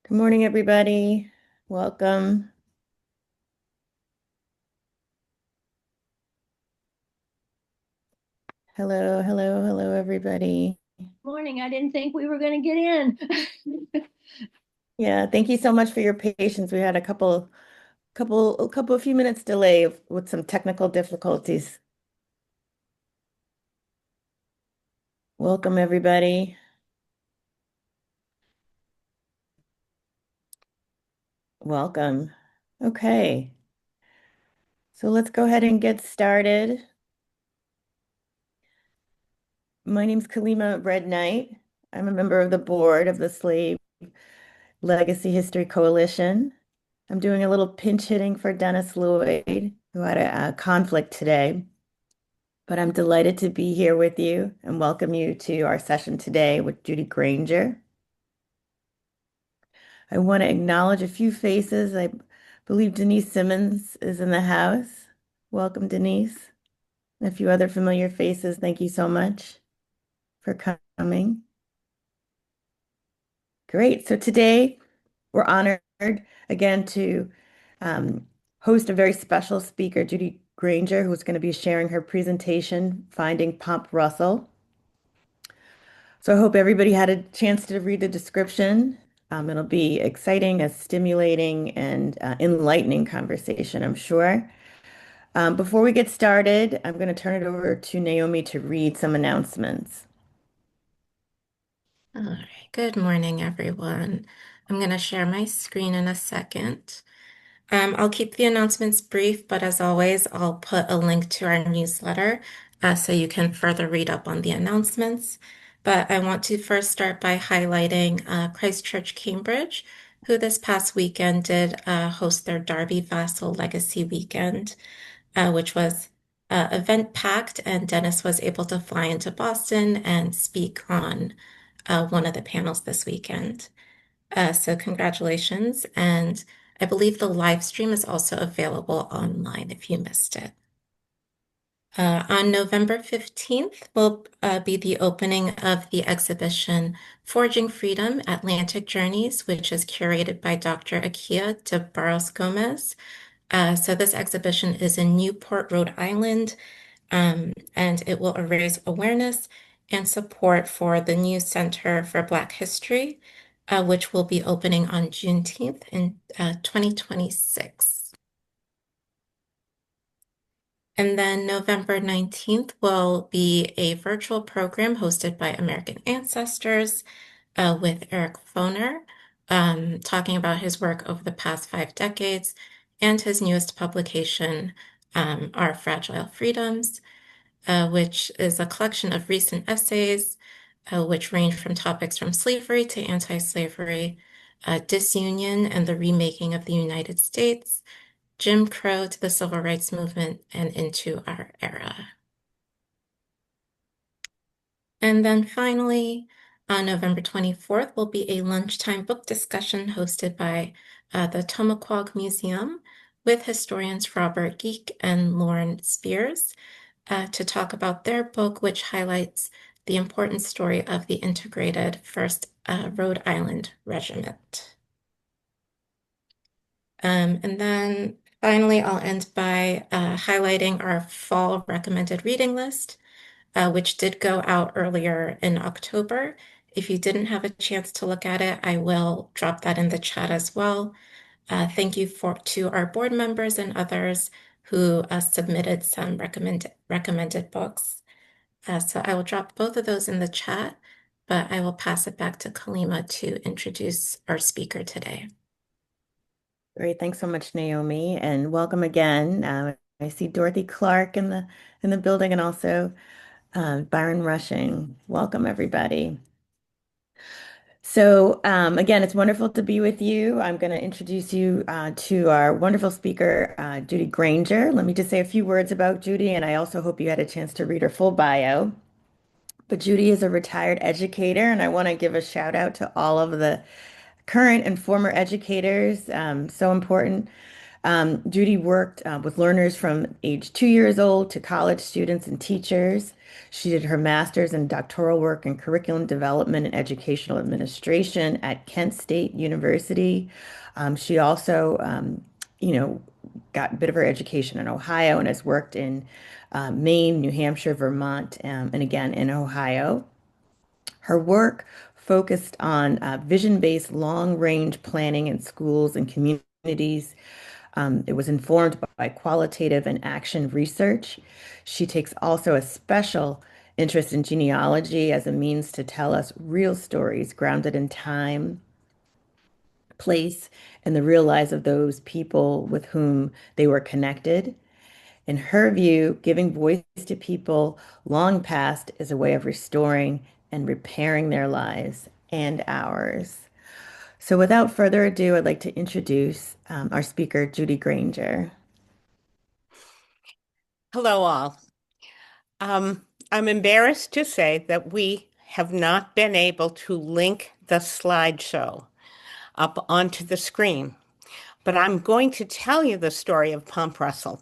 Good morning, everybody. Welcome. Hello, hello, hello, everybody. Morning. I didn't think we were going to get in. Yeah, thank you so much for your patience. We had a few minutes delay with some technical difficulties. Welcome, everybody. Welcome. Okay, so let's go ahead and get started. My name's Kalima Red Knight. I'm a member of the board of the Slave Legacy History Coalition. I'm doing a little pinch hitting for Dennis Lloyd, who had a conflict today. But I'm delighted to be here with you and welcome you to our session today with Judy Granger. I want to acknowledge a few faces. I believe Denise Simmons is in the house. Welcome, Denise. And a few other familiar faces. Thank you so much for coming. Great. So today we're honored again to um, host a very special speaker, Judy Granger, who's going to be sharing her presentation, Finding Pomp Russell. So I hope everybody had a chance to read the description. It'll be exciting, a stimulating, and enlightening conversation, I'm sure. Before we get started, I'm going to turn it over to Naomi to read some announcements. All right, good morning, everyone. I'm going to share my screen in a second. I'll keep the announcements brief, but as always, I'll put a link to our newsletter so you can further read up on the announcements. But I want to first start by highlighting Christchurch, Cambridge, who this past weekend did host their Derby Vassal Legacy Weekend, which was event packed, and Dennis was able to fly into Boston and speak on one of the panels this weekend. So congratulations. And I believe the live stream is also available online if you missed it. On November 15th will be the opening of the exhibition Forging Freedom, Atlantic Journeys, which is curated by Dr. Akia de Barros Gomez. So this exhibition is in Newport, Rhode Island, and it will raise awareness and support for the new Center for Black History, which will be opening on Juneteenth in 2026. And then November 19th will be a virtual program hosted by American Ancestors with Eric Foner, talking about his work over the past 5 decades and his newest publication, Our Fragile Freedoms, which is a collection of recent essays, which range from topics from slavery to anti-slavery, disunion and the remaking of the United States, Jim Crow to the Civil Rights Movement, and into our era. And then finally, on November 24th will be a lunchtime book discussion hosted by the Tomaquag Museum with historians Robert Geek and Lauren Spears to talk about their book, which highlights the important story of the integrated First Rhode Island Regiment. And then finally, I'll end by highlighting our fall recommended reading list, which did go out earlier in October. If you didn't have a chance to look at it, I will drop that in the chat as well. Thank you to our board members and others who submitted some recommended books. So I will drop both of those in the chat, but I will pass it back to Kalima to introduce our speaker today. Great, thanks so much, Naomi, and welcome again. I see Dorothy Clark in the building, and also Byron Rushing. Welcome, everybody. So again, it's wonderful to be with you. I'm going to introduce you to our wonderful speaker, Judy Granger. Let me just say a few words about Judy, and I also hope you had a chance to read her full bio. But Judy is a retired educator, and I want to give a shout out to all of the current and former educators. So important. Judy worked with learners from age 2 years old to college students and teachers. She did her master's and doctoral work in curriculum development and educational administration at Kent State University. She also, you know, got a bit of her education in Ohio and has worked in Maine, New Hampshire, Vermont, and again in Ohio. Her work focused on vision-based long-range planning in schools and communities. It was informed by qualitative and action research. She takes also a special interest in genealogy as a means to tell us real stories grounded in time, place, and the real lives of those people with whom they were connected. In her view, giving voice to people long past is a way of restoring and repairing their lives and ours. So, without further ado, I'd like to introduce our speaker, Judy Granger. Hello, all. I'm embarrassed to say that we have not been able to link the slideshow up onto the screen, but I'm going to tell you the story of Pomp Russell,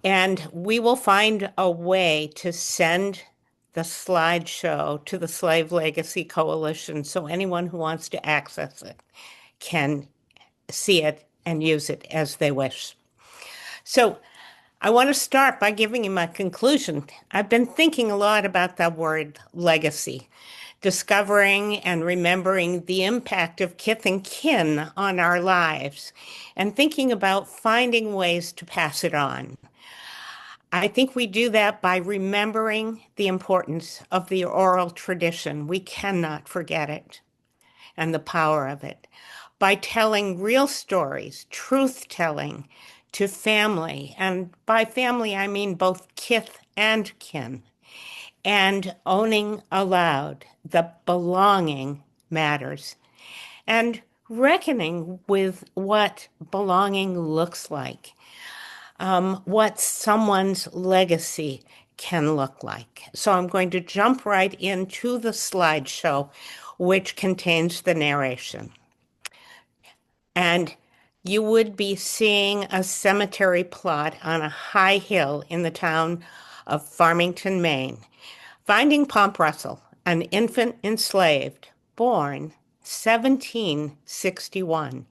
and we will find a way to send the slideshow to the Slave Legacy Coalition so anyone who wants to access it can see it and use it as they wish. So I want to start by giving you my conclusion. I've been thinking a lot about that word legacy, discovering and remembering the impact of kith and kin on our lives, and thinking about finding ways to pass it on. I think we do that by remembering the importance of the oral tradition. We cannot forget it and the power of it. By telling real stories, truth telling to family, and by family I mean both kith and kin, and owning aloud that belonging matters, and reckoning with what belonging looks like, what someone's legacy can look like. So I'm going to jump right into the slideshow, which contains the narration. And you would be seeing a cemetery plot on a high hill in the town of Farmington, Maine. Finding Pomp Russell, an infant enslaved, born 1761,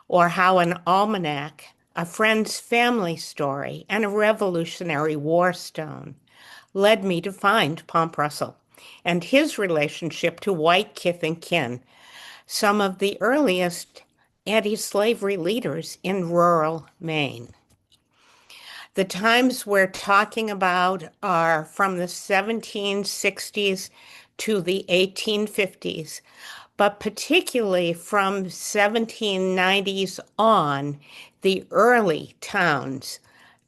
or how an almanac, a friend's family story, and a Revolutionary War stone led me to find Pomp Russell and his relationship to white kith and kin, some of the earliest anti-slavery leaders in rural Maine. The times we're talking about are from the 1760s to the 1850s, but particularly from 1790s on, the early towns,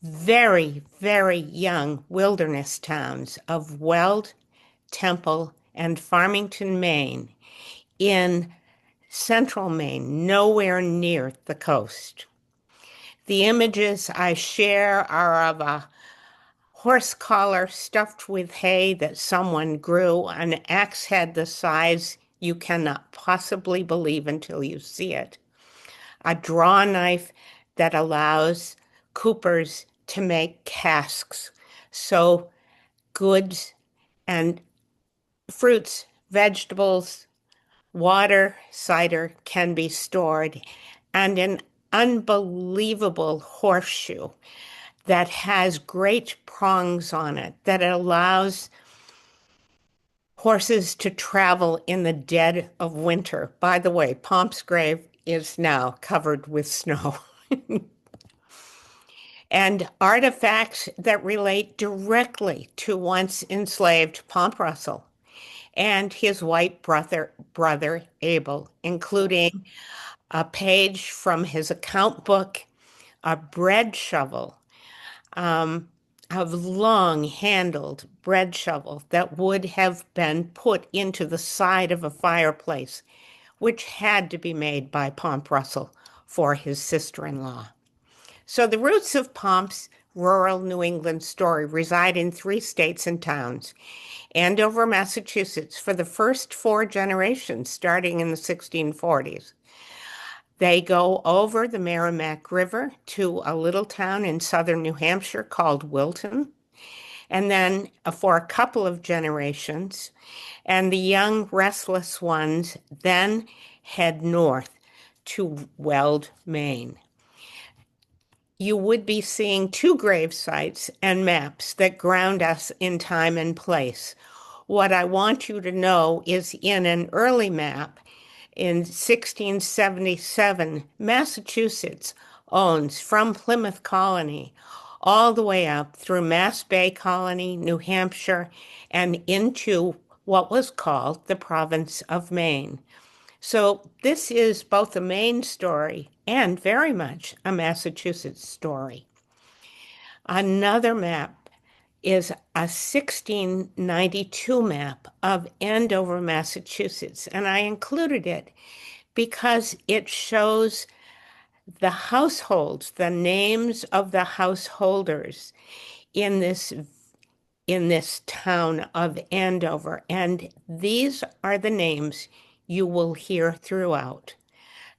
very, very young wilderness towns of Weld, Temple, and Farmington, Maine, in central Maine, nowhere near the coast. The images I share are of a horse collar stuffed with hay that someone grew, an axe head the size you cannot possibly believe until you see it, a draw knife that allows coopers to make casks so goods and fruits, vegetables, water, cider can be stored, and an unbelievable horseshoe that has great prongs on it that allows horses to travel in the dead of winter. By the way, Pomp's grave is now covered with snow. And artifacts that relate directly to once enslaved Pomp Russell and his white brother Abel, including a page from his account book, a bread shovel, a long-handled bread shovel that would have been put into the side of a fireplace, which had to be made by Pomp Russell for his sister-in-law. So the roots of Pomp's rural New England story reside in 3 states and towns: Andover, Massachusetts, for the first 4 generations starting in the 1640s. They go over the Merrimack River to a little town in southern New Hampshire called Wilton. And then for a couple of generations, and the young restless ones then head north to Weld, Maine. You would be seeing two grave sites and maps that ground us in time and place. What I want you to know is in an early map in 1677, Massachusetts owns from Plymouth Colony all the way up through Mass Bay Colony, New Hampshire, and into what was called the province of Maine. So this is both a Maine story and very much a Massachusetts story. Another map is a 1692 map of Andover, Massachusetts, and I included it because it shows the households, the names of the householders in this town of Andover, and these are the names you will hear throughout.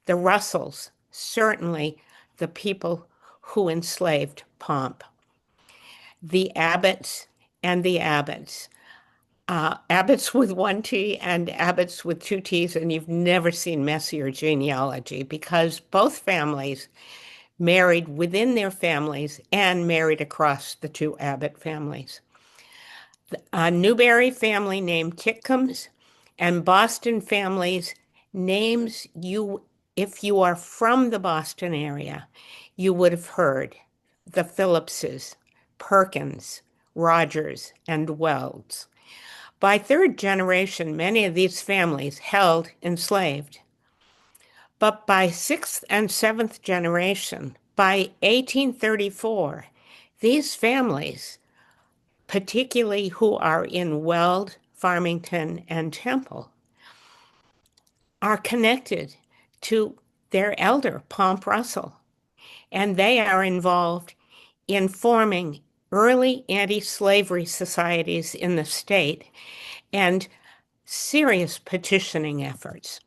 The Russells, certainly the people who enslaved Pomp. The Abbotts and the Abbotts. Abbotts with one T and Abbotts with two T's, and you've never seen messier genealogy because both families married within their families and married across the two Abbott families. A Newberry family named Titcombs and Boston families names if you are from the Boston area, you would have heard the Phillipses, Perkins, Rogers, and Welds. By third generation, many of these families held enslaved. But by sixth and seventh generation, by 1834, these families, particularly who are in Weld, Farmington, and Temple, are connected to their elder, Pomp Russell, and they are involved in forming early anti-slavery societies in the state and serious petitioning efforts.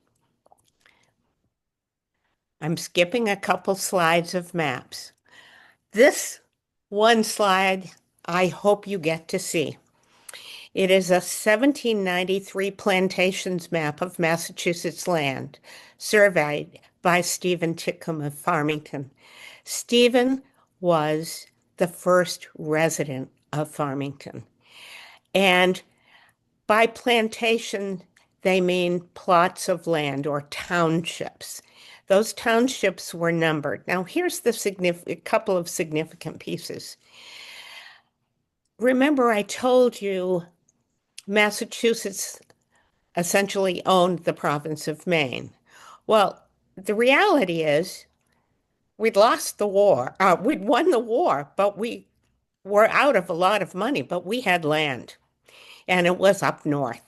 I'm skipping a couple slides of maps. This one slide, I hope you get to see. It is a 1793 plantations map of Massachusetts land, surveyed by Stephen Titcomb of Farmington. Stephen was the first resident of Farmington. And by plantation, they mean plots of land or townships. Those townships were numbered. Now, here's a couple of significant pieces. Remember, I told you Massachusetts essentially owned the province of Maine. Well, the reality is we'd lost the war. We'd won the war, but we were out of a lot of money, but we had land, and it was up north.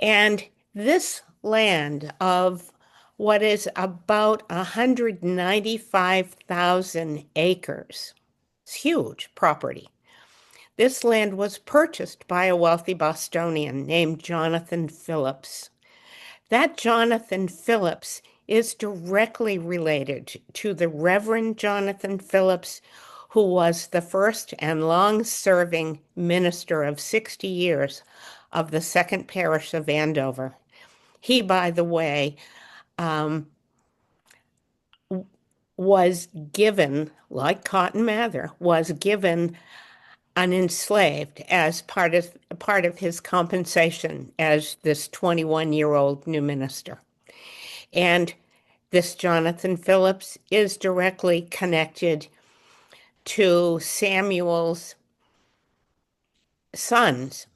And this land of what is about 195,000 acres, it's huge property. This land was purchased by a wealthy Bostonian named Jonathan Phillips. That Jonathan Phillips is directly related to the Reverend Jonathan Phillips, who was the first and long-serving minister of 60 years of the second parish of Andover. He, by the way, was given, like Cotton Mather, was given an enslaved as part of his compensation as this 21-year-old new minister. And this Jonathan Phillips is directly connected to Samuel's sons.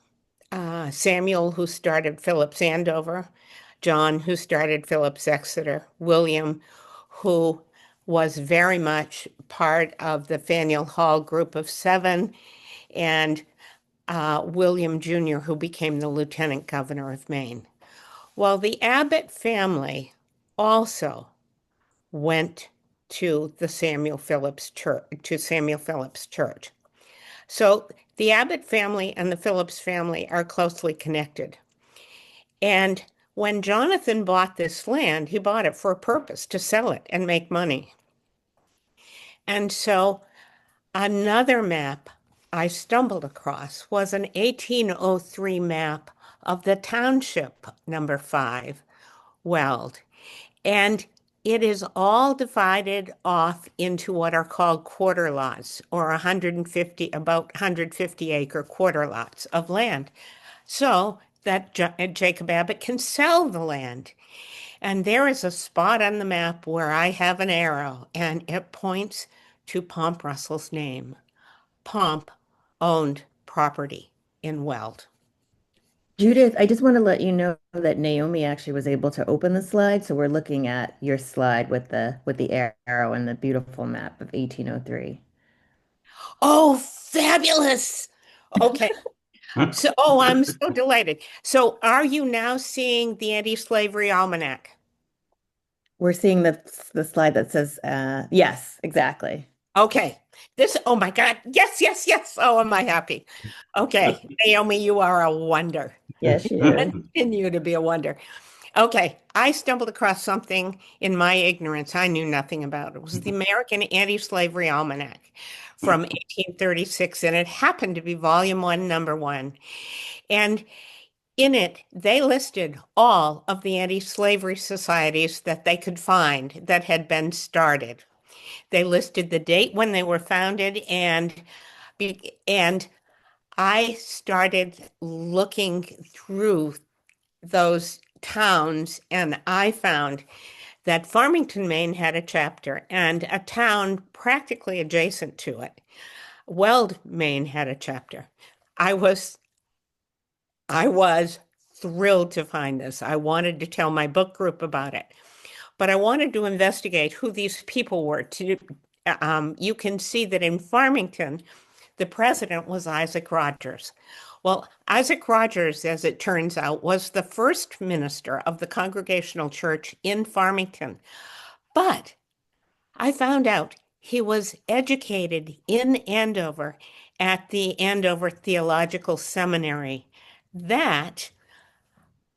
Samuel, who started Phillips Andover, John, who started Phillips Exeter, William, who was very much part of the Faneuil Hall group of seven, and William Jr., who became the lieutenant governor of Maine. Well, the Abbott family also went to the Samuel Phillips Church. So the Abbott family and the Phillips family are closely connected. And When Jonathan bought this land, he bought it for a purpose, to sell it and make money. And so another map I stumbled across was an 1803 map of the township number 5, Weld. And it is all divided off into what are called quarter lots, or 150, about 150-acre quarter lots of land, so that Jacob Abbott can sell the land. And there is a spot on the map where I have an arrow, and it points to Pomp Russell's name. Pomp owned property in Weld. Judith, I just want to let you know that Naomi actually was able to open the slide, so we're looking at your slide with the arrow and the beautiful map of 1803. Oh, fabulous. Okay. So, I'm so delighted. So, are you now seeing the Anti-Slavery Almanac? We're seeing the slide that says yes, exactly. Okay. Oh my God. Yes, yes, yes. Oh, am I happy? Okay. Naomi, you are a wonder. Yes, she is. Continue to be a wonder. Okay. I stumbled across something in my ignorance I knew nothing about. It was the American Anti-Slavery Almanac from 1836, and it happened to be volume 1, number 1. And in it, they listed all of the anti-slavery societies that they could find that had been started. They listed the date when they were founded, and I started looking through those towns, and I found that Farmington, Maine had a chapter, and a town practically adjacent to it, Weld, Maine, had a chapter. I was thrilled to find this. I wanted to tell my book group about it, but I wanted to investigate who these people were. You can see that in Farmington, the president was Isaac Rogers. Well, Isaac Rogers, as it turns out, was the first minister of the Congregational Church in Farmington. But I found out he was educated in Andover at the Andover Theological Seminary. That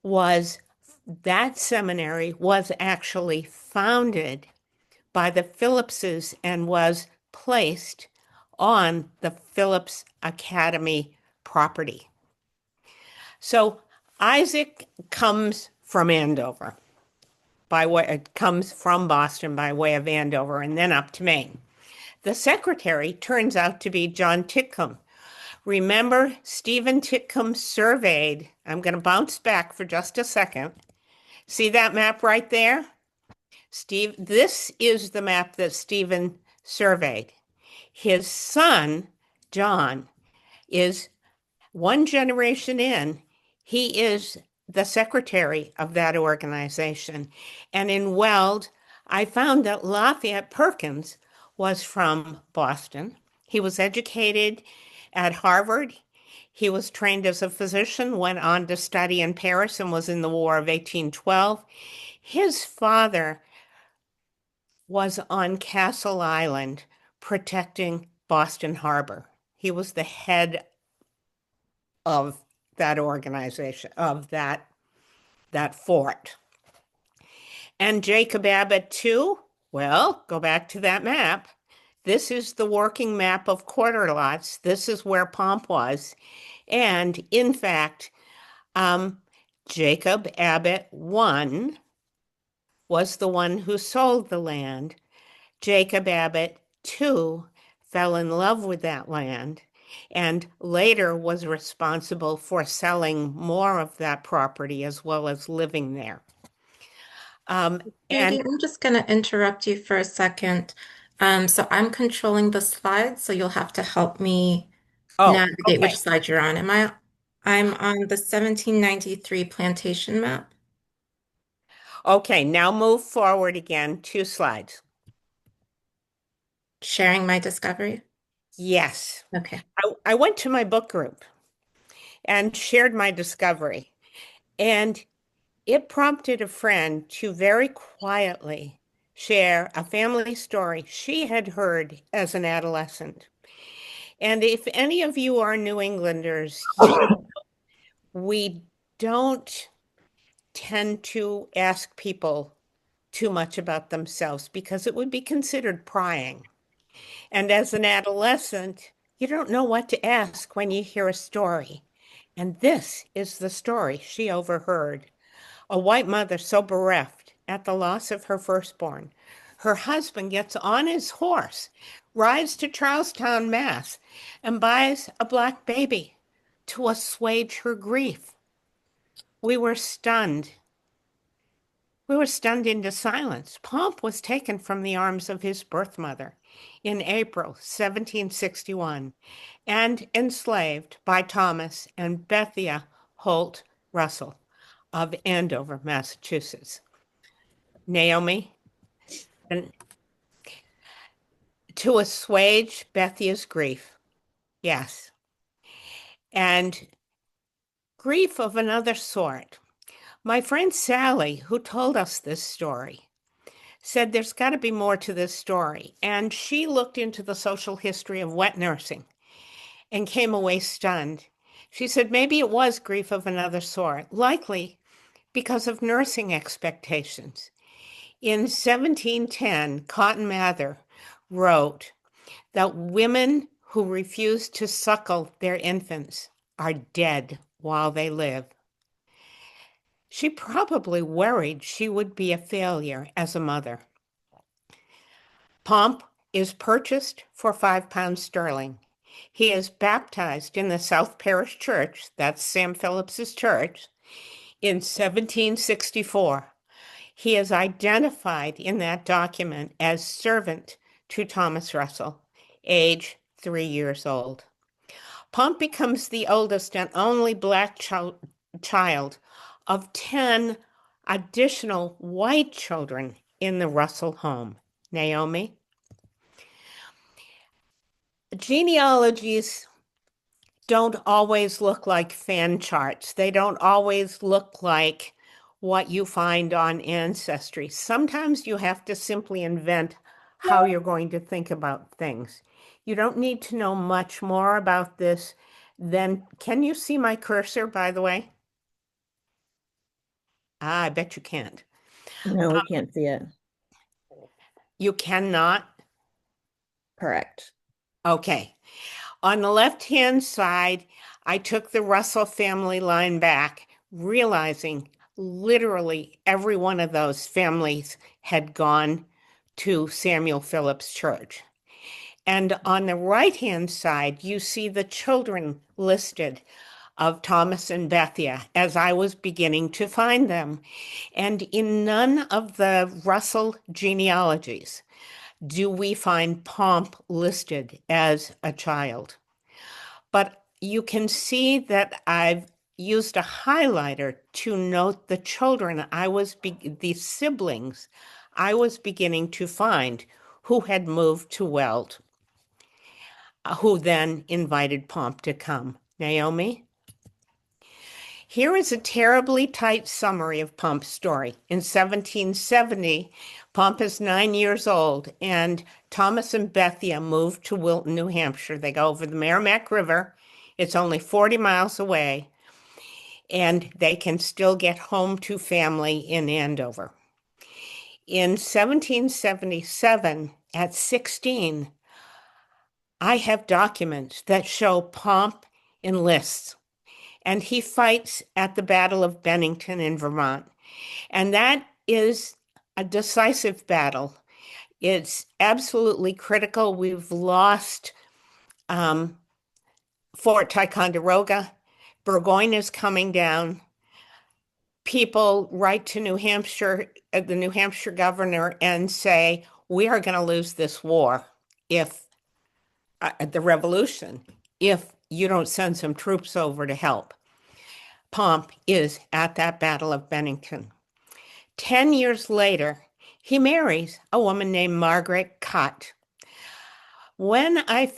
was that seminary was actually founded by the Phillipses and was placed on the Phillips Academy property. So Isaac comes from Andover comes from Boston by way of Andover and then up to Maine. The secretary turns out to be John Titcomb. Remember, Stephen Titcomb surveyed. I'm going to bounce back for just a second. See that map right there? This is the map that Stephen surveyed. His son, John, is one generation in. He is the secretary of that organization. And in Weld, I found that Lafayette Perkins was from Boston. He was educated at Harvard. He was trained as a physician, went on to study in Paris, and was in the War of 1812. His father was on Castle Island protecting Boston Harbor. He was the head of that organization, of that fort. And Jacob Abbott, too? Well, go back to that map. This is the working map of quarter lots. This is where Pomp was. And in fact, Jacob Abbott I was the one who sold the land. Jacob Abbott II fell in love with that land and later was responsible for selling more of that property as well as living there. Judy, And I'm just going to interrupt you for a second. So I'm controlling the slides, so you'll have to help me navigate okay. which slide you're on. I'm on the 1793 plantation map. Okay, now move forward again 2 slides. Sharing my discovery. Yes. Okay. I went to my book group and shared my discovery, and it prompted a friend to very quietly share a family story she had heard as an adolescent. And if any of you are New Englanders, we don't tend to ask people too much about themselves because it would be considered prying. And as an adolescent, you don't know what to ask when you hear a story. And this is the story she overheard. A white mother so bereft at the loss of her firstborn. Her husband gets on his horse, rides to Charlestown, Mass., and buys a black baby to assuage her grief. We were stunned. We were stunned into silence. Pomp was taken from the arms of his birth mother in April 1761 and enslaved by Thomas and Bethia Holt Russell of Andover, Massachusetts. Naomi, and to assuage Bethia's grief, yes, and grief of another sort. My friend Sally, who told us this story, said there's got to be more to this story. And she looked into the social history of wet nursing and came away stunned. She said maybe it was grief of another sort, likely because of nursing expectations. In 1710, Cotton Mather wrote that women who refuse to suckle their infants are dead while they live. She probably worried she would be a failure as a mother. Pomp is purchased for £5 sterling. He is baptized in the South Parish Church, that's Sam Phillips's church, in 1764. He is identified in that document as servant to Thomas Russell, age 3 years old. Pomp becomes the oldest and only black child of 10 additional white children in the Russell home. Naomi? Genealogies don't always look like fan charts. They don't always look like what you find on Ancestry. Sometimes you have to simply invent how you're going to think about things. You don't need to know much more about this than, can you see my cursor, by the way? I bet you can't. No, we can't see it. You cannot? Correct. Okay. On the left-hand side, I took the Russell family line back, realizing literally every one of those families had gone to Samuel Phillips Church. And on the right-hand side, you see the children listed of Thomas and Bethia as I was beginning to find them. And in none of the Russell genealogies do we find Pomp listed as a child. But you can see that I've used a highlighter to note the children the siblings I was beginning to find who had moved to Weld, who then invited Pomp to come. Naomi? Here is a terribly tight summary of Pomp's story. In 1770, Pomp is 9 years old, and Thomas and Bethia moved to Wilton, New Hampshire. They go over the Merrimack River. It's only 40 miles away, and they can still get home to family in Andover. In 1777, at 16, I have documents that show Pomp enlists, and he fights at the Battle of Bennington in Vermont. And that is a decisive battle. It's absolutely critical. We've lost Fort Ticonderoga. Burgoyne is coming down. People write to New Hampshire, the New Hampshire governor, and say, we are going to lose this war if the revolution, if you don't send some troops over to help. Pomp is at that Battle of Bennington. 10 years later, he marries a woman named Margaret Cutt. When I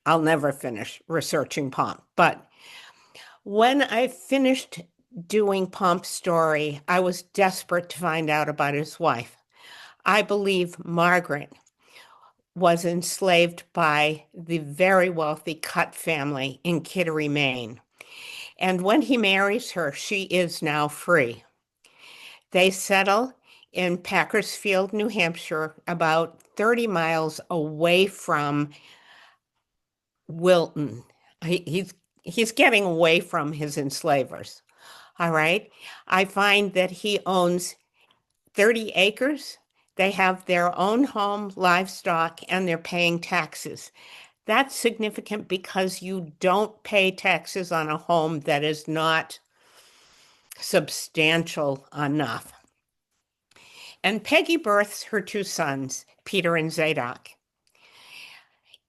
I'll never finish researching Pomp, but when I finished doing Pomp's story, I was desperate to find out about his wife. I believe Margaret was enslaved by the very wealthy Cutt family in Kittery, Maine. And when he marries her, she is now free. They settle in Packersfield, New Hampshire, about 30 miles away from Wilton. He's getting away from his enslavers. All right. I find that he owns 30 acres. They have their own home, livestock, and they're paying taxes. That's significant because you don't pay taxes on a home that is not substantial enough. And Peggy births her two sons, Peter and Zadok.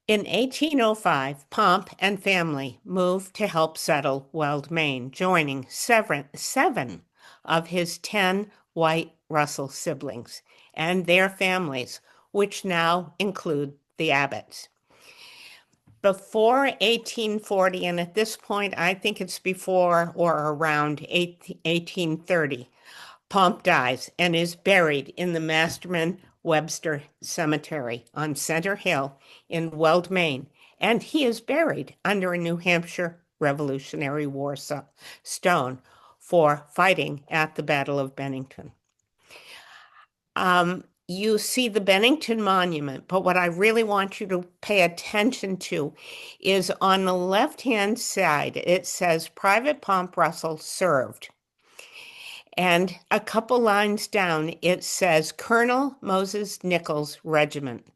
In 1805, Pomp and family moved to help settle Weld, Maine, joining seven of his 10 white Russell siblings and their families, which now include the Abbotts. Before 1840, and at this point, I think it's before or around 1830, Pomp dies and is buried in the Masterman Webster Cemetery on Center Hill in Weld, Maine, and he is buried under a New Hampshire Revolutionary War stone for fighting at the Battle of Bennington. You see the Bennington Monument, but what I really want you to pay attention to is on the left-hand side, it says Private Pomp Russell served. And a couple lines down, it says Colonel Moses Nichols Regiment,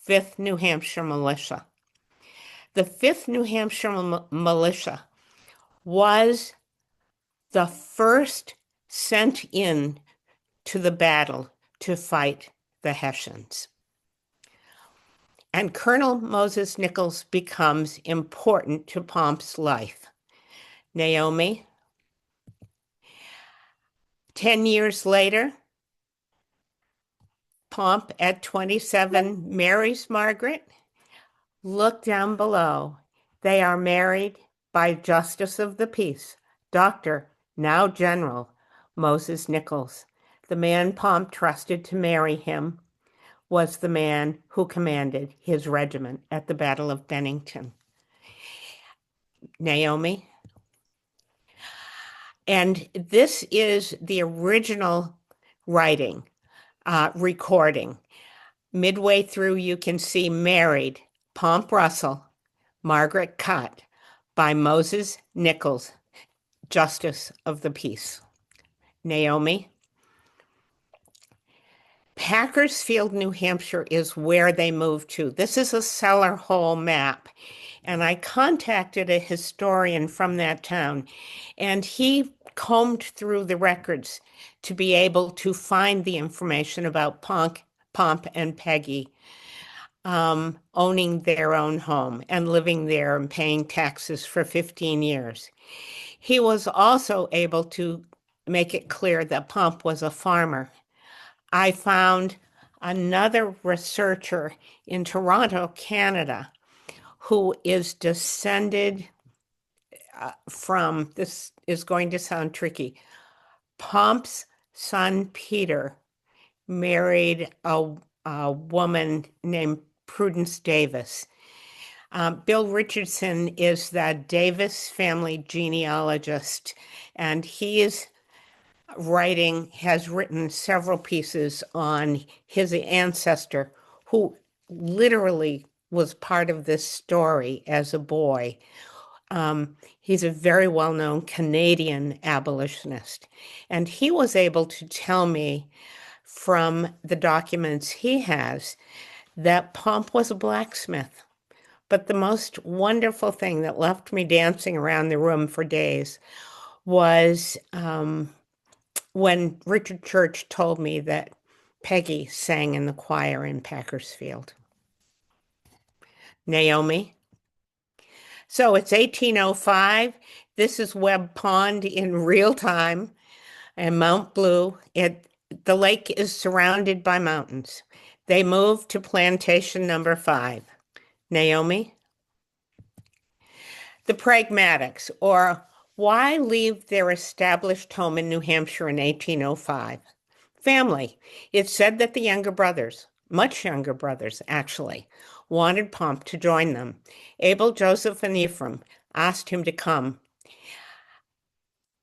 5th New Hampshire Militia. The 5th New Hampshire Militia was the first sent in to the battle to fight the Hessians. And Colonel Moses Nichols becomes important to Pomp's life. Naomi, 10 years later, Pomp at 27 marries Margaret. Look down below. They are married by Justice of the Peace, Dr., now General, Moses Nichols. The man Pomp trusted to marry him was the man who commanded his regiment at the Battle of Bennington. Naomi. And this is the original writing, recording. Midway through, you can see married, Pomp Russell, Margaret cut by Moses Nichols, Justice of the Peace. Naomi. Packersfield, New Hampshire is where they moved to. This is a cellar hole map. And I contacted a historian from that town, and he combed through the records to be able to find the information about Pomp and Peggy owning their own home and living there and paying taxes for 15 years. He was also able to make it clear that Pomp was a farmer. I found another researcher in Toronto, Canada, who is descended from, this is going to sound tricky, Pomp's son Peter married a woman named Prudence Davis. Bill Richardson is the Davis family genealogist, and he is has written several pieces on his ancestor, who literally was part of this story as a boy. He's a very well-known Canadian abolitionist, and he was able to tell me from the documents he has that Pomp was a blacksmith. But the most wonderful thing that left me dancing around the room for days was when Richard Church told me that Peggy sang in the choir in Packersfield. Naomi. So it's 1805. This is Webb Pond in real time and Mount Blue. The lake is surrounded by mountains. They moved to plantation number 5. Naomi. The Pragmatics, or why leave their established home in New Hampshire in 1805? Family. It's said that the younger brothers, much younger brothers actually, wanted Pomp to join them. Abel, Joseph, and Ephraim asked him to come.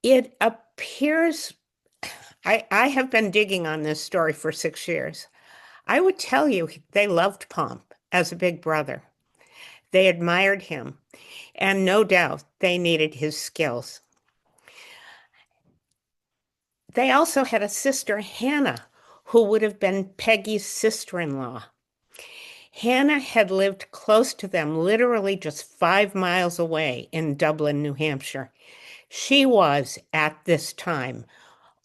It appears, I have been digging on this story for 6 years. I would tell you they loved Pomp as a big brother. They admired him, and no doubt they needed his skills. They also had a sister, Hannah, who would have been Peggy's sister-in-law. Hannah had lived close to them, literally just 5 miles away in Dublin, New Hampshire. She was, at this time,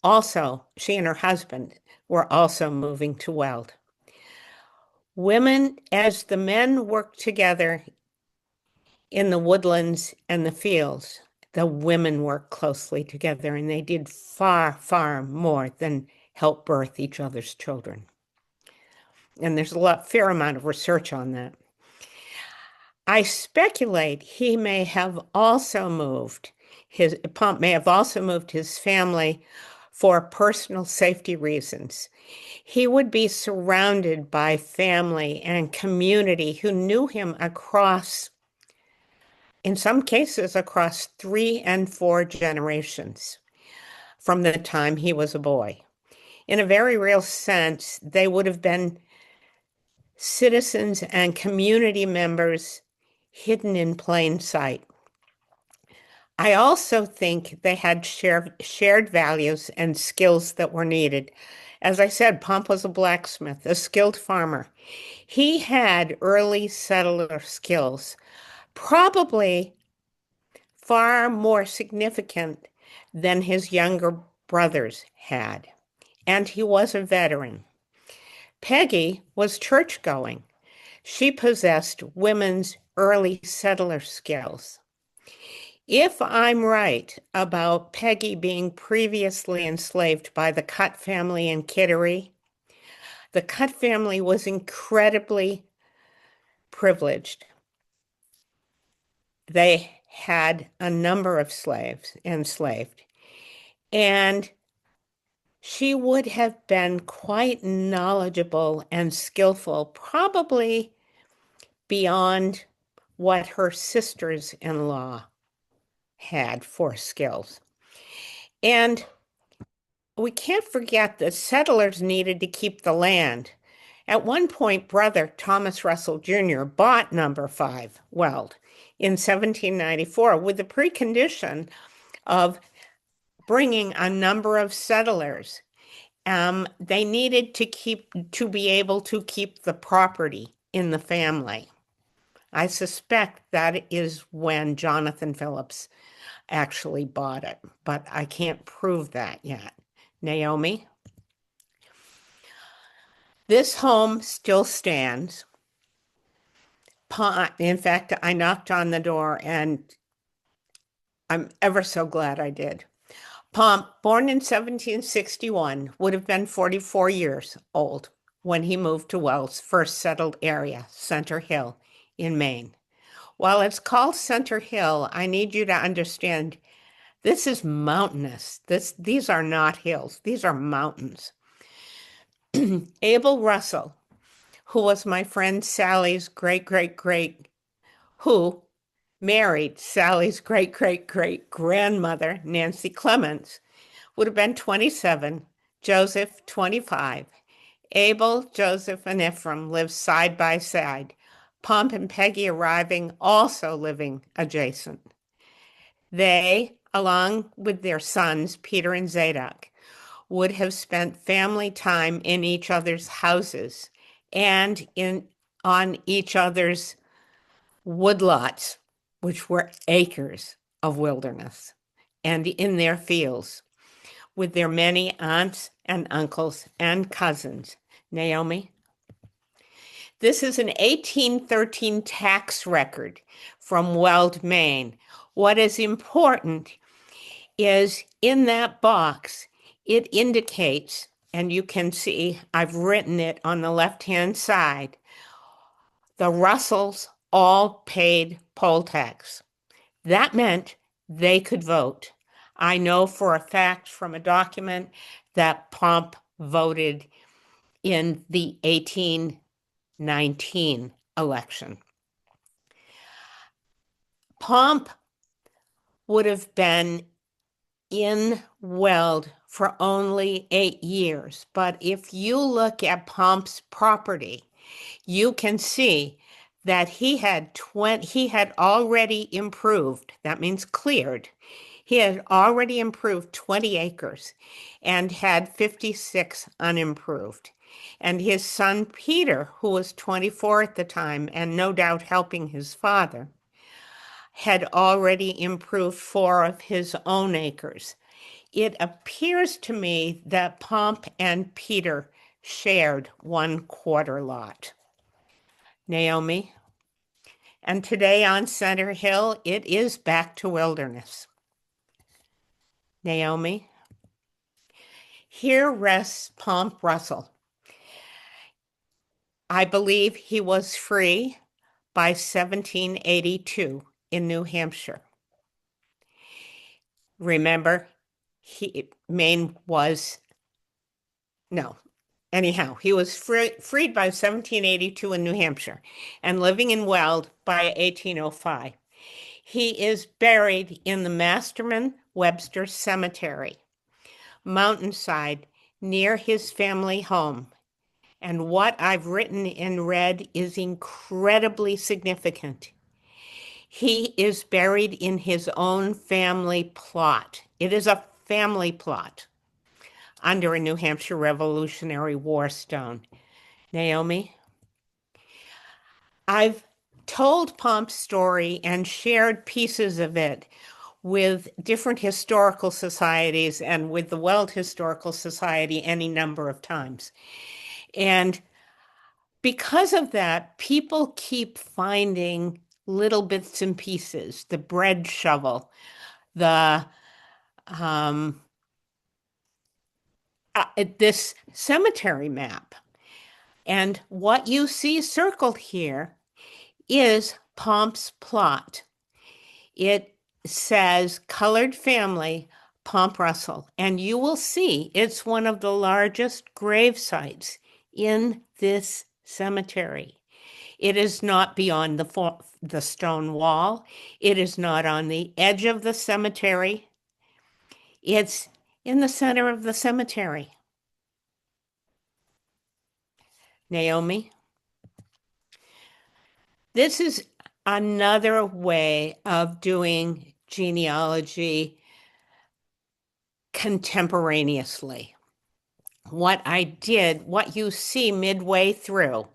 also, she and her husband were also moving to Weld. Women, as the men worked together in the woodlands and the fields, the women worked closely together, and they did far, far more than help birth each other's children. And there's fair amount of research on that. I speculate he may have also moved, Pomp may have also moved his family for personal safety reasons. He would be surrounded by family and community who knew him across, in some cases, across 3 and 4 generations from the time he was a boy. In a very real sense, they would have been citizens and community members hidden in plain sight. I also think they had shared values and skills that were needed. As I said, Pomp was a blacksmith, a skilled farmer. He had early settler skills, probably far more significant than his younger brothers had. And he was a veteran. Peggy was church-going. She possessed women's early settler skills. If I'm right about Peggy being previously enslaved by the Cutt family in Kittery, the Cutt family was incredibly privileged. They had a number of slaves enslaved, and she would have been quite knowledgeable and skillful, probably beyond what her sisters-in-law had for skills. And we can't forget that settlers needed to keep the land. At one point, brother Thomas Russell Jr. bought number 5, Weld, in 1794 with the precondition of bringing a number of settlers. They needed to be able to keep the property in the family. I suspect that is when Jonathan Phillips actually bought it, but I can't prove that yet. Naomi? This home still stands. In fact, I knocked on the door, and I'm ever so glad I did. Pomp, born in 1761, would have been 44 years old when he moved to Weld's first settled area, Center Hill, in Maine. While it's called Center Hill, I need you to understand this is mountainous. These are not hills. These are mountains. Abel Russell, who was my friend Sally's great-great-great, who married Sally's great-great-great-grandmother, Nancy Clements, would have been 27, Joseph 25. Abel, Joseph, and Ephraim lived side by side, Pomp and Peggy arriving, also living adjacent. They, along with their sons, Peter and Zadok, would have spent family time in each other's houses and on each other's woodlots, which were acres of wilderness, and in their fields, with their many aunts and uncles and cousins. Naomi? This is an 1813 tax record from Weld, Maine. What is important is in that box, it indicates, and you can see I've written it on the left-hand side, the Russells all paid poll tax. That meant they could vote. I know for a fact from a document that Pomp voted in the 1819 election. Pomp would have been in Weld for only 8 years. But if you look at Pomp's property, you can see that he had already improved, that means cleared. He had already improved 20 acres and had 56 unimproved. And his son Peter, who was 24 at the time and no doubt helping his father, had already improved 4 of his own acres. It appears to me that Pomp and Peter shared 1/4 lot. Naomi? And today on Center Hill, it is back to wilderness. Naomi? Here rests Pomp Russell. I believe he was free by 1782 in New Hampshire. Remember, Maine was, no, anyhow, he was freed by 1782 in New Hampshire and living in Weld by 1805. He is buried in the Masterman Webster Cemetery, mountainside near his family home. And what I've written in red is incredibly significant. He is buried in his own family plot. It is a family plot under a New Hampshire Revolutionary War stone. Naomi? I've told Pomp's story and shared pieces of it with different historical societies and with the Weld Historical Society any number of times. And because of that, people keep finding little bits and pieces, the bread shovel, the this cemetery map. And what you see circled here is Pomp's plot. It says colored family, Pomp Russell, and you will see it's one of the largest grave sites in this cemetery. It is not beyond the stone wall. It is not on the edge of the cemetery. It's in the center of the cemetery. Naomi? This is another way of doing genealogy contemporaneously. What I did, what you see midway through,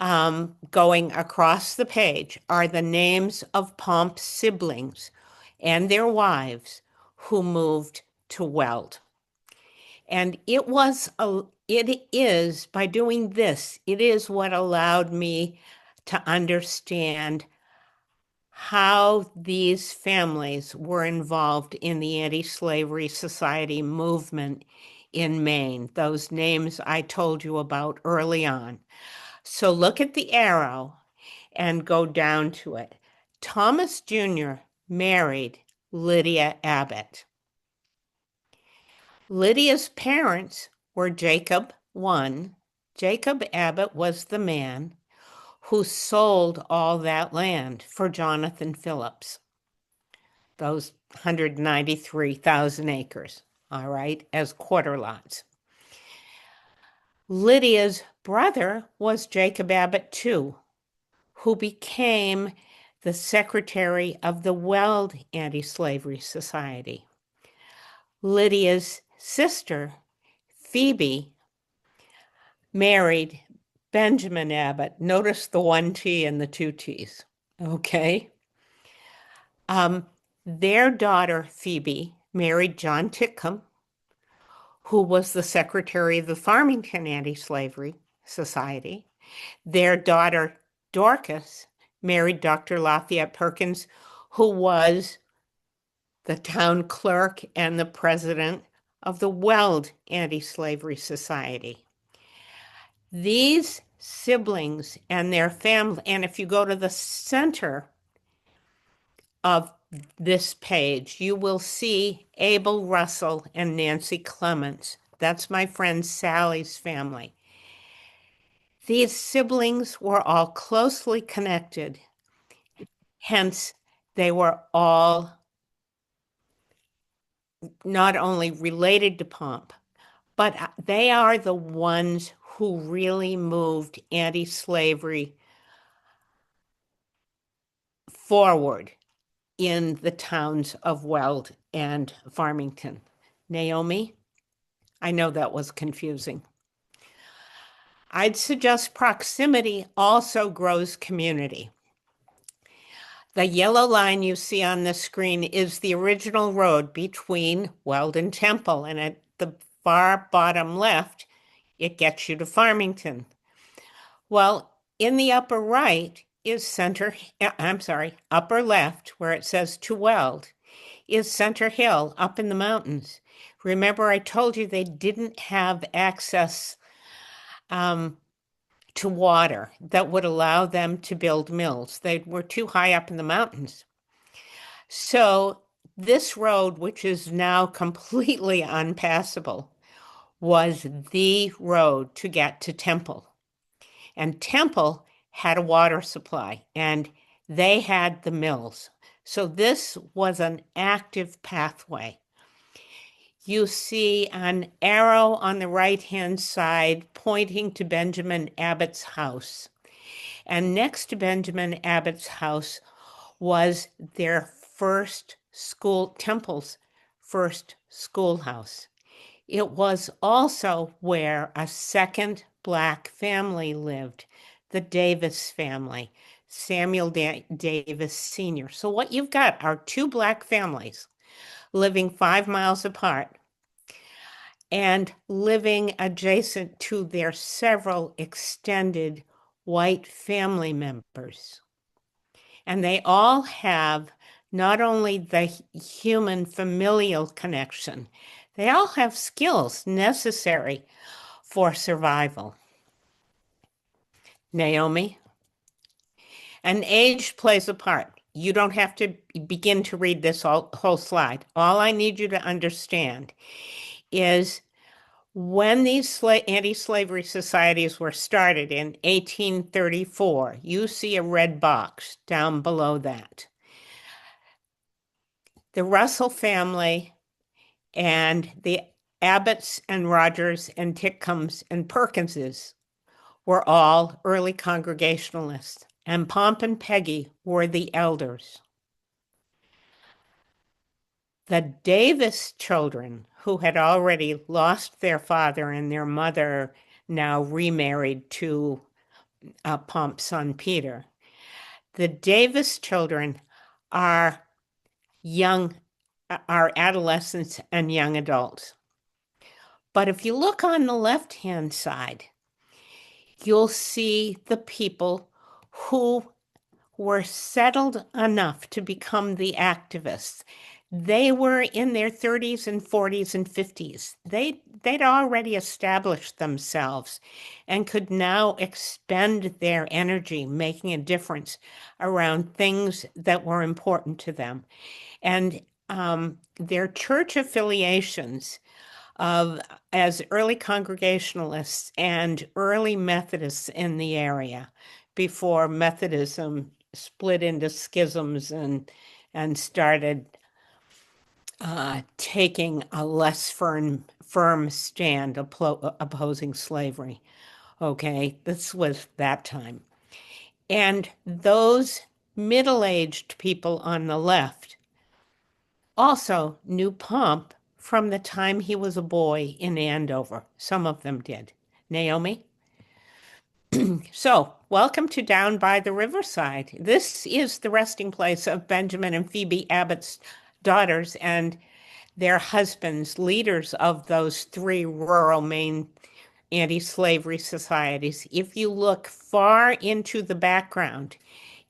going across the page, are the names of Pomp's siblings and their wives who moved to Weld. And it is, by doing this, it is what allowed me to understand how these families were involved in the anti-slavery society movement in Maine, those names I told you about early on. So look at the arrow and go down to it. Thomas Jr. married Lydia Abbott. Lydia's parents were Jacob I. Jacob Abbott was the man who sold all that land for Jonathan Phillips, those 193,000 acres, all right, as quarter lots. Lydia's brother was Jacob Abbott too, who became the secretary of the Weld Anti-Slavery Society. Lydia's sister, Phoebe, married Benjamin Abbott. Notice the 1 T and the 2 T's, okay? Their daughter, Phoebe, married John Titcomb, who was the secretary of the Farmington Anti-Slavery Society. Their daughter, Dorcas, married Dr. Lafayette Perkins, who was the town clerk and the president of the Weld Anti-Slavery Society. These siblings and their family, and if you go to the center of this page, you will see Abel Russell and Nancy Clements. That's my friend Sally's family. These siblings were all closely connected. Hence, they were all not only related to Pomp, but they are the ones who really moved anti-slavery forward in the towns of Weld and Farmington. Naomi, I know that was confusing. I'd suggest proximity also grows community. The yellow line you see on the screen is the original road between Weld and Temple, and at the far bottom left, it gets you to Farmington. Well, in the upper right is upper left, where it says to Weld, is Center Hill up in the mountains. Remember, I told you they didn't have access to water that would allow them to build mills. They were too high up in the mountains. So this road, which is now completely unpassable, was the road to get to Temple. And Temple had a water supply, and they had the mills. So this was an active pathway. You see an arrow on the right-hand side pointing to Benjamin Abbott's house. And next to Benjamin Abbott's house was their first school, Temple's first schoolhouse. It was also where a second Black family lived, the Davis family, Samuel Davis Sr. So what you've got are two Black families living 5 miles apart and living adjacent to their several extended white family members. And they all have not only the human familial connection, they all have skills necessary for survival. Naomi? And age plays a part. You don't have to begin to read this whole slide. All I need you to understand is when these anti-slavery societies were started in 1834, you see a red box down below that. The Russell family and the Abbotts and Rogers and Titcombs and Perkinses were all early Congregationalists, and Pomp and Peggy were the elders. The Davis children, who had already lost their father and their mother now remarried to Pomp's son Peter, the Davis children are adolescents and young adults. But if you look on the left-hand side, you'll see the people who were settled enough to become the activists. They were in their 30s and 40s and 50s. They'd already established themselves and could now expend their energy making a difference around things that were important to them. And their church affiliations as early Congregationalists and early Methodists in the area before Methodism split into schisms and started taking a less firm stand opposing slavery. Okay, this was that time. And those middle-aged people on the left also knew Pomp from the time he was a boy in Andover. Some of them did. Naomi? So, welcome to Down by the Riverside. This is the resting place of Benjamin and Phoebe Abbott's daughters and their husbands, leaders of those 3 rural Maine anti-slavery societies. If you look far into the background,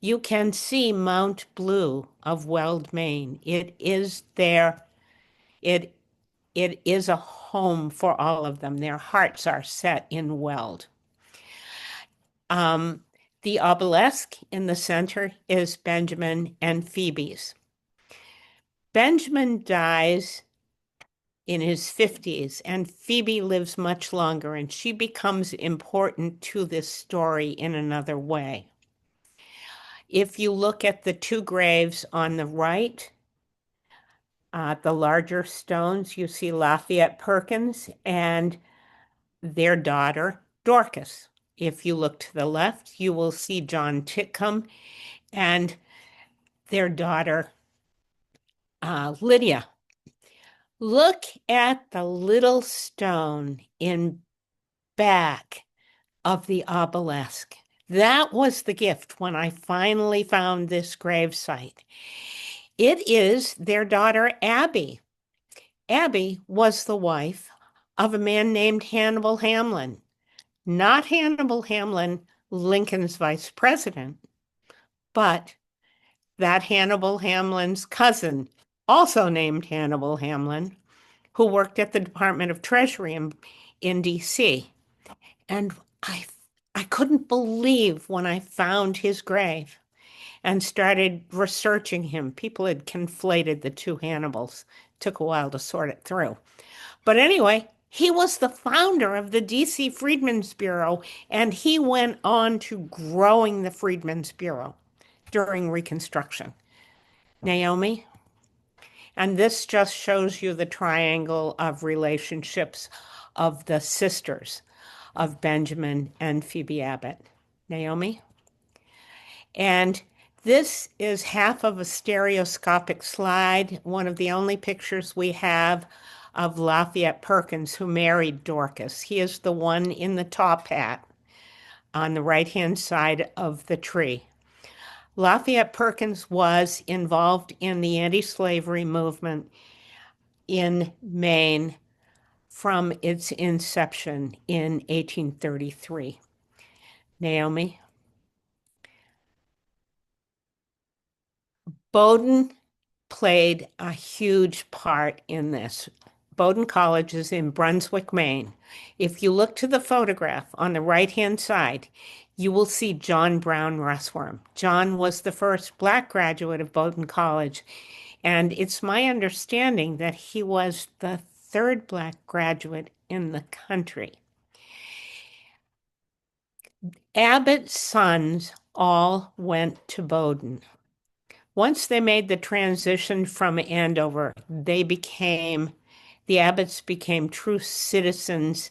you can see Mount Blue of Weld, Maine. It is it is a home for all of them. Their hearts are set in Weld. The obelisk in the center is Benjamin and Phoebe's. Benjamin dies in his 50s, and Phoebe lives much longer, and she becomes important to this story in another way. If you look at the 2 graves on the right, The larger stones, you see Lafayette Perkins and their daughter, Dorcas. If you look to the left, you will see John Titcomb and their daughter, Lydia. Look at the little stone in back of the obelisk. That was the gift when I finally found this gravesite. It is their daughter, Abby. Abby was the wife of a man named Hannibal Hamlin, not Hannibal Hamlin, Lincoln's vice president, but that Hannibal Hamlin's cousin, also named Hannibal Hamlin, who worked at the Department of Treasury in DC. And I couldn't believe when I found his grave and started researching him. People had conflated the two Hannibals. Took a while to sort it through. But anyway, he was the founder of the DC Freedmen's Bureau, and he went on to growing the Freedmen's Bureau during Reconstruction. Naomi? And this just shows you the triangle of relationships of the sisters of Benjamin and Phoebe Abbott. Naomi? And this is half of a stereoscopic slide, one of the only pictures we have of Lafayette Perkins, who married Dorcas. He is the one in the top hat on the right-hand side of the tree. Lafayette Perkins was involved in the anti-slavery movement in Maine from its inception in 1833. Naomi? Bowdoin played a huge part in this. Bowdoin College is in Brunswick, Maine. If you look to the photograph on the right-hand side, you will see John Brown Russwurm. John was the first Black graduate of Bowdoin College, and it's my understanding that he was the third Black graduate in the country. Abbott's sons all went to Bowdoin. Once they made the transition from Andover, the Abbotts became true citizens,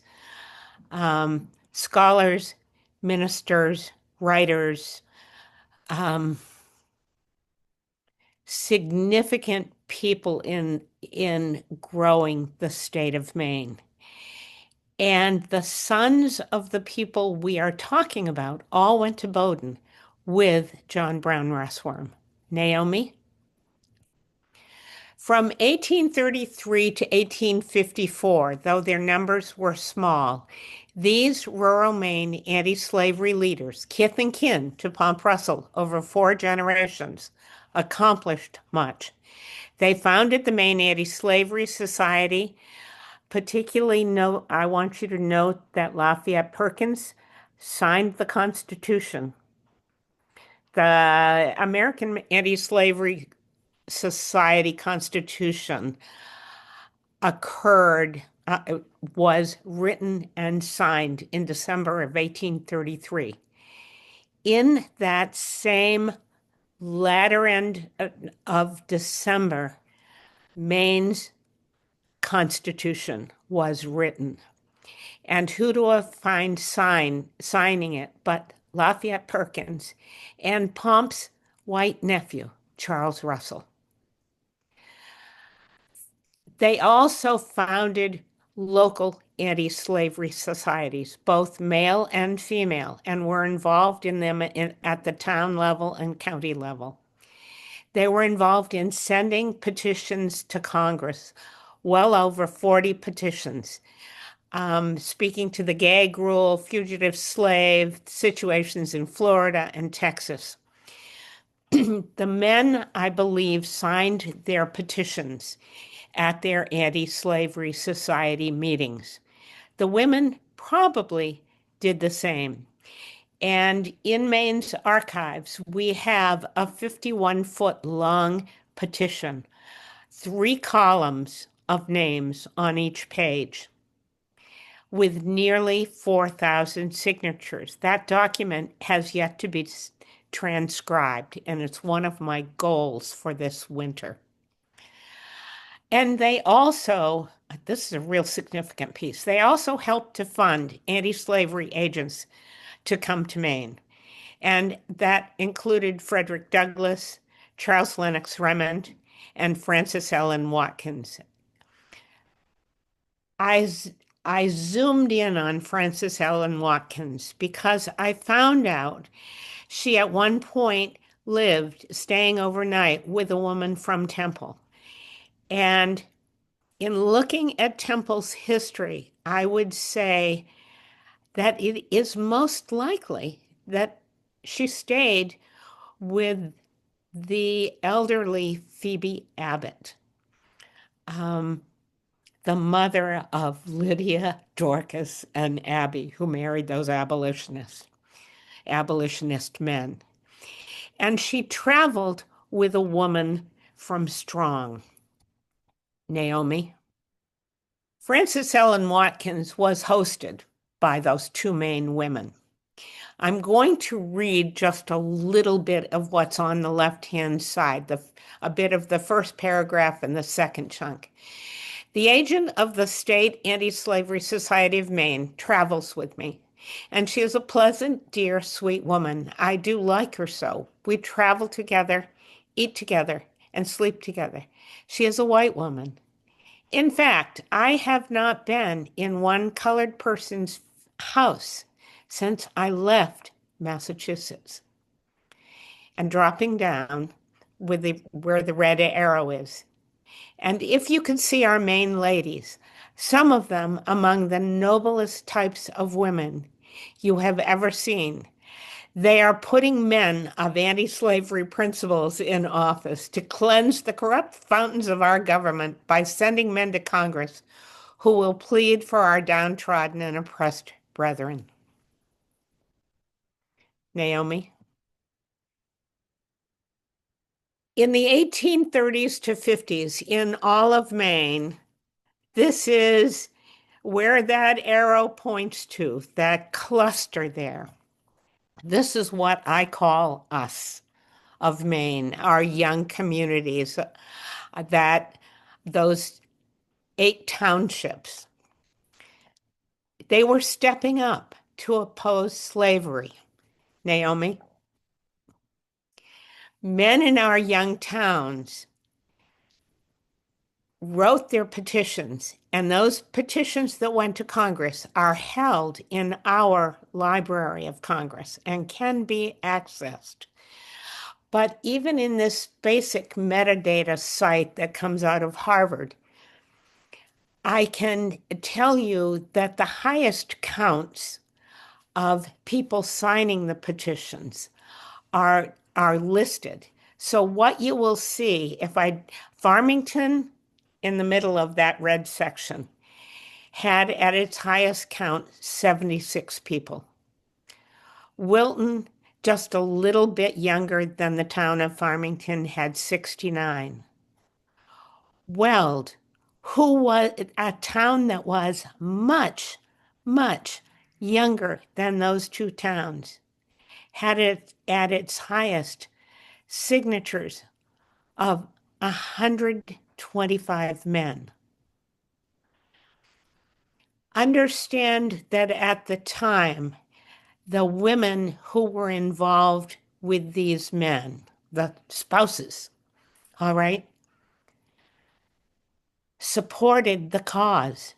scholars, ministers, writers, significant people in growing the state of Maine. And the sons of the people we are talking about all went to Bowdoin with John Brown Russwurm. Naomi? From 1833 to 1854, though their numbers were small, these rural Maine anti-slavery leaders, kith and kin to Pomp Russell over 4 generations, accomplished much. They founded the Maine Anti-Slavery Society. I want you to note that Lafayette Perkins signed the Constitution. The American Anti-Slavery Society Constitution was written and signed in December of 1833. In that same latter end of December, Maine's Constitution was written. And who do I find signing it but Lafayette Perkins and Pomp's white nephew, Charles Russell. They also founded local anti-slavery societies, both male and female, and were involved in them at the town level and county level. They were involved in sending petitions to Congress, well over 40 petitions, speaking to the gag rule, fugitive slave situations in Florida and Texas. The men, I believe, signed their petitions at their anti-slavery society meetings. The women probably did the same. And in Maine's archives, we have a 51-foot long petition, 3 columns of names on each page, with nearly 4,000 signatures. That document has yet to be transcribed, and it's one of my goals for this winter. And they also, this is a real significant piece, they also helped to fund anti-slavery agents to come to Maine. And that included Frederick Douglass, Charles Lennox Remond, and Frances Ellen Watkins. I zoomed in on Frances Ellen Watkins because I found out she at one point lived staying overnight with a woman from Temple. And in looking at Temple's history, I would say that it is most likely that she stayed with the elderly Phoebe Abbott, the mother of Lydia, Dorcas, and Abby, who married those abolitionist men. And she traveled with a woman from Strong, Naomi. Frances Ellen Watkins was hosted by those two Maine women. I'm going to read just a little bit of what's on the left-hand side, a bit of the first paragraph and the second chunk. The agent of the State Anti-Slavery Society of Maine travels with me, and she is a pleasant, dear, sweet woman. I do like her so. We travel together, eat together, and sleep together. She is a white woman. In fact, I have not been in one colored person's house since I left Massachusetts. And dropping down where the red arrow is. And if you could see our Maine ladies, some of them among the noblest types of women you have ever seen, they are putting men of anti-slavery principles in office to cleanse the corrupt fountains of our government by sending men to Congress who will plead for our downtrodden and oppressed brethren. Naomi. In the 1830s to 50s, in all of Maine, this is where that arrow points to, that cluster there. This is what I call us of Maine, our young communities, that those 8 townships. They were stepping up to oppose slavery. Naomi. Men in our young towns wrote their petitions, and those petitions that went to Congress are held in our Library of Congress and can be accessed. But even in this basic metadata site that comes out of Harvard, I can tell you that the highest counts of people signing the petitions are listed. So what you will see, Farmington in the middle of that red section had at its highest count 76 people. Wilton, just a little bit younger than the town of Farmington, had 69. Weld, who was a town that was much, much younger than those two towns, had it at its highest signatures of 125 men. Understand that at the time, the women who were involved with these men, the spouses, all right, supported the cause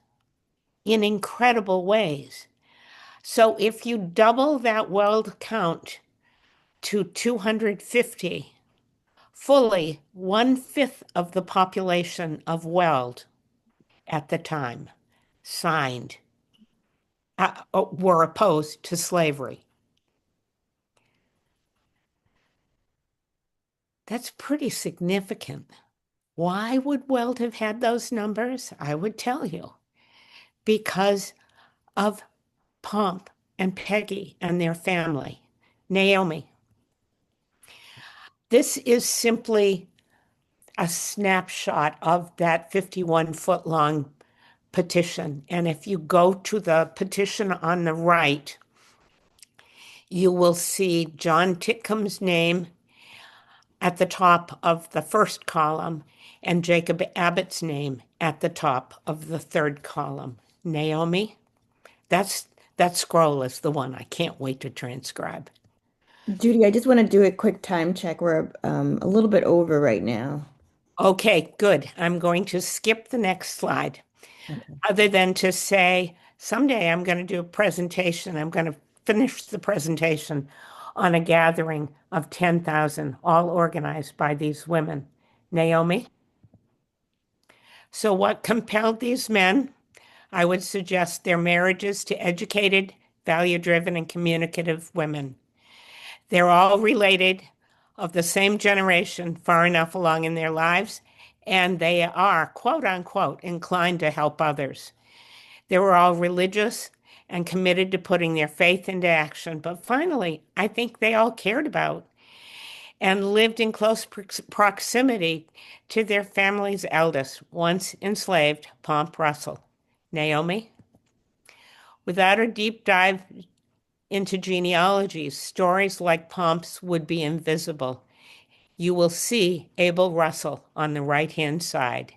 in incredible ways. So if you double that Weld count to 250, fully 1/5 of the population of Weld at the time signed, were opposed to slavery. That's pretty significant. Why would Weld have had those numbers? I would tell you. Because of Pomp and Peggy and their family. Naomi. This is simply a snapshot of that 51-foot long petition. And if you go to the petition on the right, you will see John Titcom's name at the top of the first column and Jacob Abbott's name at the top of the third column. Naomi, that scroll is the one I can't wait to transcribe. Judy, I just want to do a quick time check. We're a little bit over right now. Okay, good. I'm going to skip the next slide. Okay. Other than to say, someday I'm going to do a presentation. I'm going to finish the presentation on a gathering of 10,000, all organized by these women. Naomi? So what compelled these men? I would suggest their marriages to educated, value-driven, and communicative women. They're all related, of the same generation, far enough along in their lives, and they are, quote unquote, inclined to help others. They were all religious and committed to putting their faith into action, but finally, I think they all cared about and lived in close proximity to their family's eldest, once enslaved, Pomp Russell. Naomi? Without a deep dive into genealogies, stories like Pomp's would be invisible. You will see Abel Russell on the right-hand side.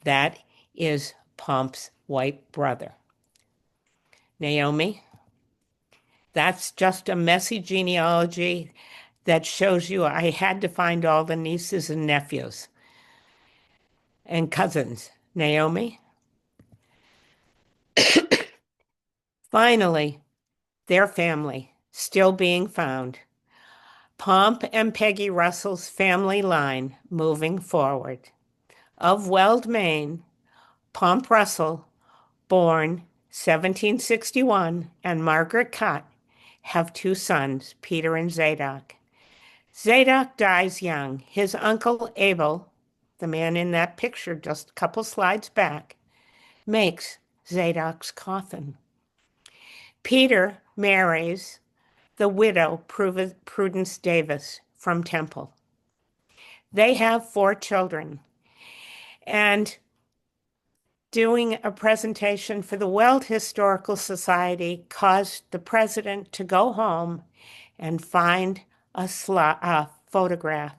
That is Pomp's white brother. Naomi? That's just a messy genealogy that shows you I had to find all the nieces and nephews and cousins. Naomi? Finally, their family still being found. Pomp and Peggy Russell's family line moving forward. Of Weld, Maine, Pomp Russell, born 1761, and Margaret Cutt have two sons, Peter and Zadok. Zadok dies young. His uncle Abel, the man in that picture just a couple slides back, makes Zadok's coffin. Peter marries the widow Prudence Davis from Temple. They have 4 children. And doing a presentation for the Weld Historical Society caused the president to go home and find a photograph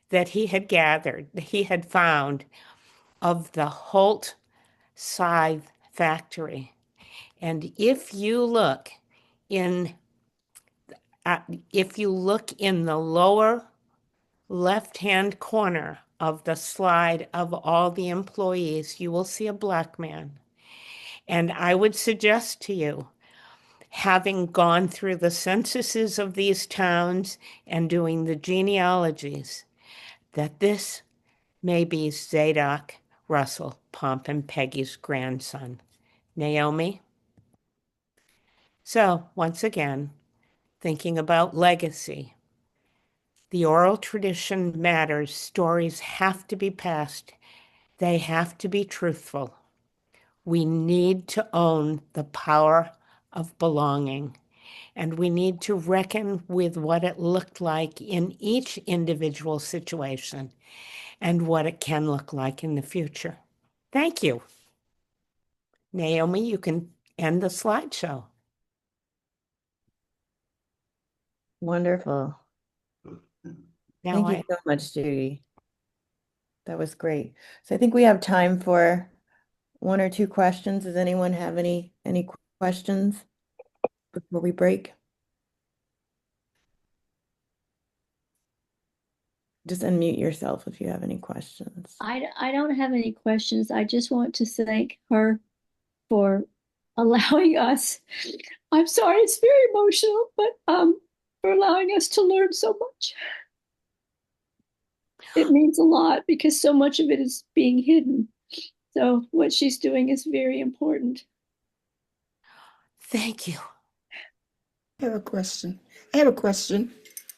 that he had found of the Holt Scythe factory. And if you look in the lower left-hand corner of the slide of all the employees, you will see a black man. And I would suggest to you, having gone through the censuses of these towns and doing the genealogies, that this may be Zadok Russell, Pomp and Peggy's grandson. Naomi? So, once again, thinking about legacy. The oral tradition matters. Stories have to be passed. They have to be truthful. We need to own the power of belonging, and we need to reckon with what it looked like in each individual situation and what it can look like in the future. Thank you. Naomi, you can end the slideshow. Wonderful. Now Thank you so much, Judy. That was great. So I think we have time for 1 or 2 questions. Does anyone have any questions before we break? Just unmute yourself if you have any questions. I don't have any questions. I just want to thank her for allowing us. I'm sorry, it's very emotional, but for allowing us to learn so much. It means a lot because so much of it is being hidden. So what she's doing is very important. Thank you. I have a question. I have a question.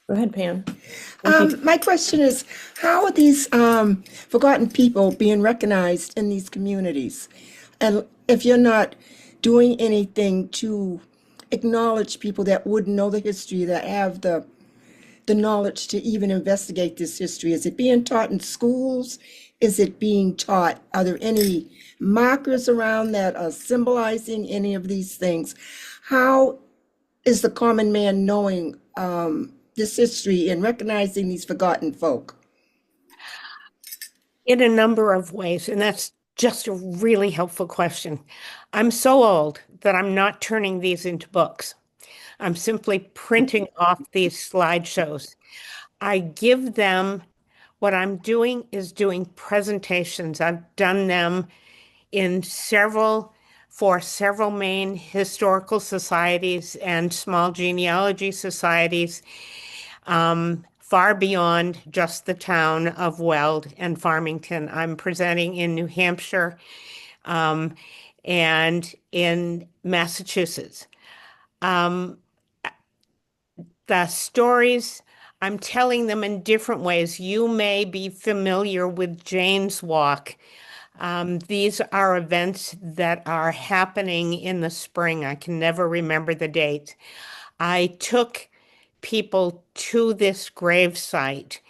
Go ahead, Pam. Thank you. My question is, how are these forgotten people being recognized in these communities? And if you're not doing anything to acknowledge people that would know the history, that have the knowledge to even investigate this history, is it being taught in schools? Is it being taught? Are there any markers around that are symbolizing any of these things? How is the common man knowing this history and recognizing these forgotten folk? In a number of ways, and that's just a really helpful question. I'm so old that I'm not turning these into books. I'm simply printing off these slideshows. I give them, what I'm doing is doing presentations. I've done them in for several Maine historical societies and small genealogy societies, far beyond just the town of Weld and Farmington. I'm presenting in New Hampshire, and in Massachusetts. The stories, I'm telling them in different ways. You may be familiar with Jane's Walk. These are events that are happening in the spring. I can never remember the date. I took people to this grave site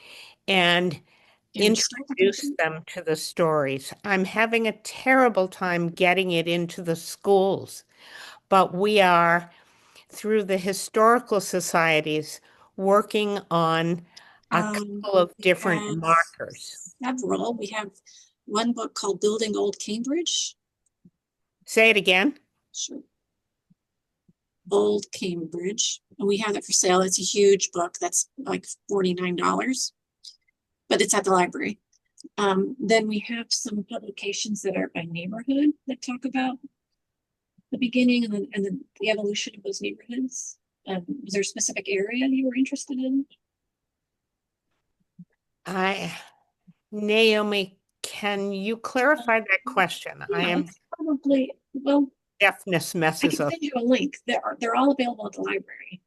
and introduced them to the stories. I'm having a terrible time getting it into the schools, but we are, through the historical societies, working on a couple of We different have markers. several. We have one book called Building Old Cambridge. Say it again. Sure. Old Cambridge. And we have it for sale. It's a huge book. That's like $49, but it's at the library. Then we have some publications that are by neighborhood that talk about the beginning and then the evolution of those neighborhoods. Was there a specific area you were interested in? Naomi, can you clarify that question? Yeah, I am it's probably, well, deafness I messes can up. send you a link. They're all available at the library.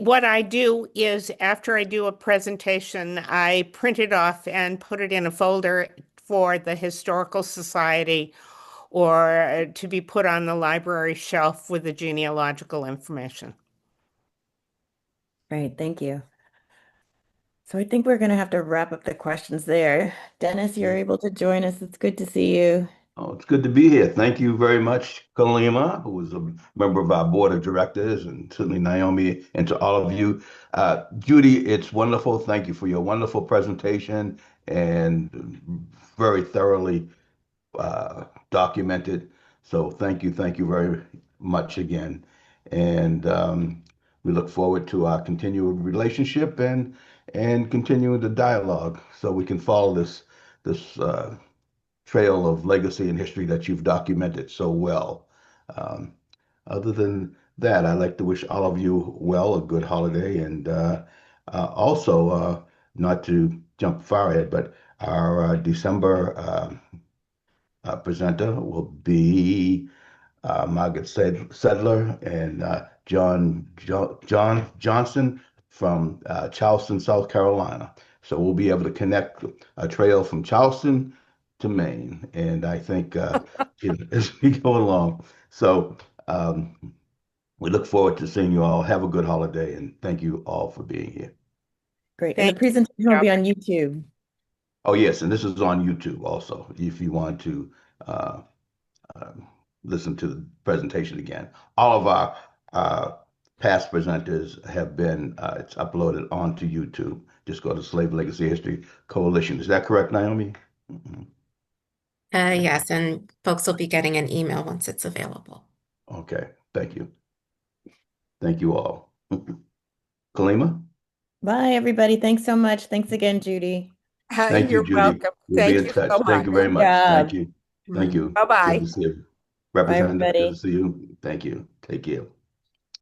What I do is after I do a presentation, I print it off and put it in a folder for the Historical Society or to be put on the library shelf with the genealogical information. Great, thank you. So I think we're going to have to wrap up the questions there. Dennis, you're able to join us. It's good to see you. Oh, it's good to be here. Thank you very much, Kalima, who is a member of our board of directors, and certainly Naomi, and to all of you. Judy, it's wonderful. Thank you for your wonderful presentation and very thoroughly documented. So thank you very much again. And we look forward to our continued relationship and continuing the dialogue so we can follow this trail of legacy and history that you've documented so well. Um, Other than that, I'd like to wish all of you well, a good holiday, and also not to jump far ahead, but our December presenter will be Margaret Sedler and John Johnson from Charleston, South Carolina. So we'll be able to connect a trail from Charleston to Maine, and I think as we go along. So we look forward to seeing you all. Have a good holiday, and thank you all for being here. Great. And the Thank you. presentation will be on YouTube. Oh yes, and this is on YouTube also, if you want to uh, listen to the presentation again. All of our past presenters have been, it's uploaded onto YouTube. Just go to Slave Legacy History Coalition. Is that correct, Naomi? Mhm. Yes, and folks will be getting an email once it's available. Okay, thank you. Thank you all. Kalima? Bye, everybody. Thanks so much. Thanks again, Judy. Thank you, You're Judy. welcome. We'll be Thank in you touch. so Thank you much. very Good much. Thank job. you. Thank you. Good Bye-bye. to see you. Bye, Representative, good everybody. to see you. Thank you. Take care.